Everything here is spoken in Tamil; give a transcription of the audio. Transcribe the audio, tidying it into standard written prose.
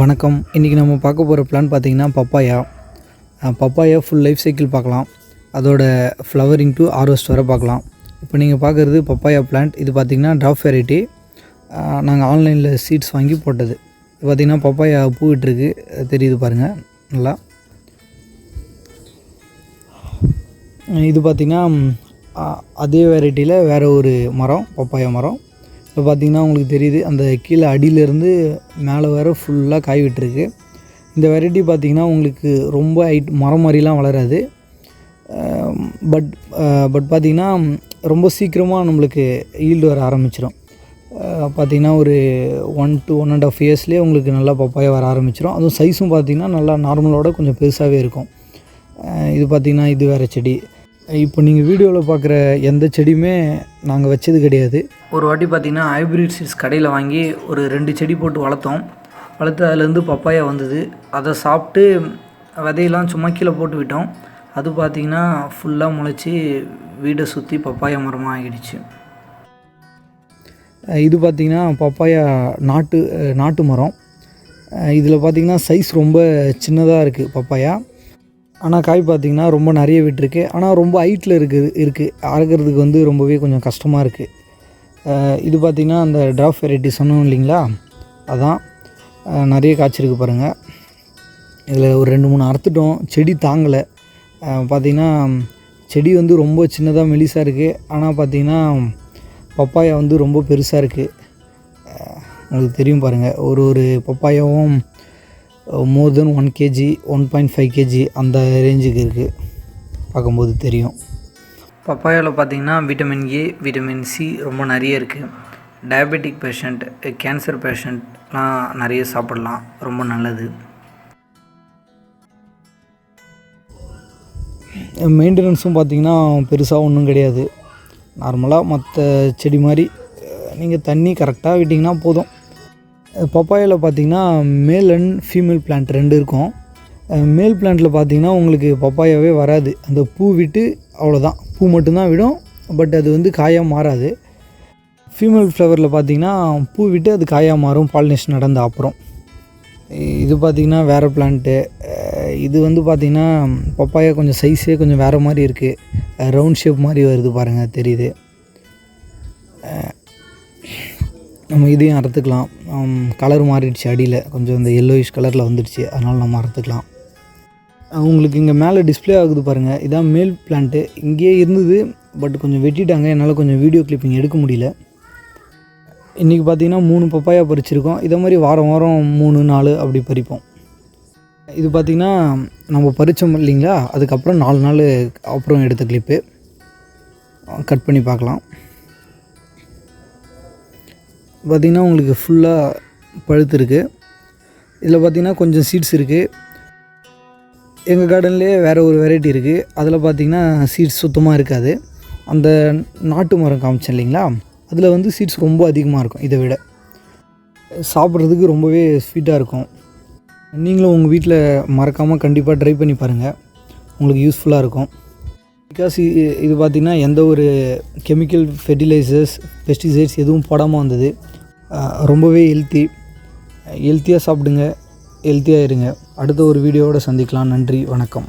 வணக்கம். இன்றைக்கி நம்ம பார்க்க போகிற பிளான் பார்த்திங்கன்னா பப்பாயா ஃபுல் லைஃப் சைக்கிள் பார்க்கலாம். அதோட ஃப்ளவரிங் டு ஹார்வெஸ்ட் வர பார்க்கலாம். இப்போ நீங்கள் பார்க்குறது பப்பாயா பிளான்ட். இது பார்த்திங்கன்னா ட்ராப் வெரைட்டி. நாங்கள் ஆன்லைனில் சீட்ஸ் வாங்கி போட்டது. இது பார்த்திங்கன்னா பப்பாயா பூவிட்டுருக்கு, தெரியுது பாருங்கள் நல்லா. இது பார்த்திங்கன்னா அதே வெரைட்டியில் வேறு ஒரு மரம், பப்பாயா மரம். இப்போ பார்த்திங்கன்னா உங்களுக்கு தெரியுது, அந்த கீழே அடியிலேருந்து மேலே வேறு ஃபுல்லாக காய் விட்டுருக்கு. இந்த வெரைட்டி பார்த்திங்கன்னா உங்களுக்கு ரொம்ப மரம் மாதிரிலாம் வளராது. பட் பார்த்திங்கன்னா ரொம்ப சீக்கிரமாக நம்மளுக்கு ஈல்டு வர ஆரம்பிச்சிடும். பார்த்திங்கன்னா ஒரு 1 to 1.5 இயர்ஸ்லேயே உங்களுக்கு நல்லா பப்பாயா வர ஆரம்பிச்சிடும். அதுவும் சைஸும் பார்த்திங்கன்னா நல்லா நார்மலோட கொஞ்சம் பெருசாகவே இருக்கும். இது பார்த்திங்கன்னா இது வேறு செடி. இப்போ நீங்கள் வீடியோவில் பார்க்குற எந்த செடியுமே நாங்கள் வச்சது கிடையாது. ஒரு வாட்டி பார்த்திங்கன்னா ஹைப்ரிட் சீட்ஸ் கடையில் வாங்கி ஒரு 2 செடி போட்டு வளர்த்து அதுலேருந்து பப்பாயா வந்தது. அதை சாப்பிட்டு விதையெல்லாம் சும்மா கீழே போட்டு விட்டோம். அது பார்த்திங்கன்னா ஃபுல்லாக முளைச்சி வீடை சுற்றி பப்பாயா மரமாக ஆகிடுச்சு. இது பார்த்திங்கன்னா பப்பாயா நாட்டு மரம். இதில் பார்த்திங்கன்னா சைஸ் ரொம்ப சின்னதாக இருக்குது பப்பாயா. ஆனால் காய் பார்த்திங்கன்னா ரொம்ப நிறைய விட்டுருக்கு. ஆனால் ரொம்ப ஹைட்டில் இருக்குது அறுக்கிறதுக்கு வந்து ரொம்பவே கொஞ்சம் கஷ்டமாக இருக்குது. இது பார்த்திங்கன்னா அந்த ட்ராப் வெரைட்டி சொன்னோம் இல்லைங்களா, அதான் நிறைய காய்ச்சிருக்கு பாருங்கள். இதில் ஒரு 2-3 அறுத்துட்டோம், செடி தாங்கலை. பார்த்திங்கன்னா செடி வந்து ரொம்ப சின்னதாக மெலிசாக இருக்குது. ஆனால் பார்த்திங்கன்னா பப்பாயா வந்து ரொம்ப பெருசாக இருக்குது. உங்களுக்கு தெரியும் பாருங்கள், ஒரு பப்பாயாவும் மோர் தென் 1 kg 1.5 kg அந்த ரேஞ்சுக்கு இருக்குது. பார்க்கும்போது தெரியும். பப்பாயாவில் பார்த்திங்கன்னா விட்டமின் ஏ, விட்டமின் சி ரொம்ப நிறைய இருக்குது. டயபெட்டிக் பேஷண்ட், கேன்சர் பேஷண்ட்லாம் நிறைய சாப்பிடலாம், ரொம்ப நல்லது. மெயின்டெனன்ஸும் பார்த்திங்கன்னா பெருசாக ஒன்றும் கிடையாது. நார்மலாக மற்ற செடி மாதிரி நீங்கள் தண்ணி கரெக்டாக விட்டிங்கன்னா போதும். பப்பாயாவில் பார்த்திங்கன்னா மேல் அண்ட் ஃபீமேல் பிளான்ட் 2 இருக்கும். மேல் பிளான்ட்டில் பார்த்திங்கன்னா உங்களுக்கு பப்பாயாவே வராது. அந்த பூ விட்டு அவ்வளோதான், பூ மட்டும்தான் விடும். பட் அது வந்து காயாக மாறாது. ஃபீமேல் ஃப்ளவரில் பார்த்திங்கன்னா பூ விட்டு அது காயாக மாறும் பாலினேஷன் நடந்த அப்புறம். இது பார்த்திங்கன்னா வேறு பிளான்ட்டு. இது வந்து பார்த்திங்கன்னா பப்பாயா கொஞ்சம் சைஸே கொஞ்சம் வேறு மாதிரி இருக்குது. ரவுண்ட் ஷேப் மாதிரி வருது பாருங்கள், தெரியுது. நம்ம இதையும் அறுத்துக்கலாம். கலர் மாறிடுச்சு, அடியில் கொஞ்சம் இந்த எல்லோயிஷ் கலரில் வந்துடுச்சு, அதனால் நம்ம அறுத்துக்கலாம். உங்களுக்கு இங்கே மேலே டிஸ்பிளே ஆகுது பாருங்கள், இதான் மேல் பிளான்ட்டு. இங்கேயே இருந்தது, பட் கொஞ்சம் வெட்டிட்டாங்க, என்னால் கொஞ்சம் வீடியோ கிளிப்பிங் எடுக்க முடியல. இன்றைக்கி பார்த்திங்கன்னா 3 பப்பாயா பறிச்சிருக்கோம். இதே மாதிரி வாரம் 3-4 அப்படி பறிப்போம். இது பார்த்திங்கன்னா நம்ம பறித்தோம் இல்லைங்களா, அதுக்கப்புறம் 4 நாள் அப்புறம் எடுத்த கிளிப்பு. கட் பண்ணி பார்க்கலாம். பார்த்திங்கன்னா உங்களுக்கு ஃபுல்லாக பழுத்துருக்கு. இதில் பார்த்திங்கன்னா கொஞ்சம் சீட்ஸ் இருக்குது. எங்கள் கார்டன்லேயே வேறு ஒரு வெரைட்டி இருக்குது. அதில் பார்த்திங்கன்னா சீட்ஸ் சுத்தமாக இருக்காது. அந்த நாட்டு மரம் காமிச்சேன் இல்லைங்களா, அதில் வந்து சீட்ஸ் ரொம்ப அதிகமாக இருக்கும். இதை விட சாப்பிட்றதுக்கு ரொம்பவே ஸ்வீட்டாக இருக்கும். நீங்களும் உங்கள் வீட்டில் மறக்காமல் கண்டிப்பாக ட்ரை பண்ணி பாருங்கள், உங்களுக்கு யூஸ்ஃபுல்லாக இருக்கும். பிகாஸ் இது பார்த்திங்கன்னா எந்த ஒரு கெமிக்கல் ஃபெர்டிலைசர்ஸ், பெஸ்டிசைட்ஸ் எதுவும் போடாமல் வந்தது. ரொம்பவே ஹெல்த்தியாக சாப்பிடுங்க, ஹெல்த்தியாக இருங்க. அடுத்த ஒரு வீடியோவோடு சந்திக்கலாம். நன்றி, வணக்கம்.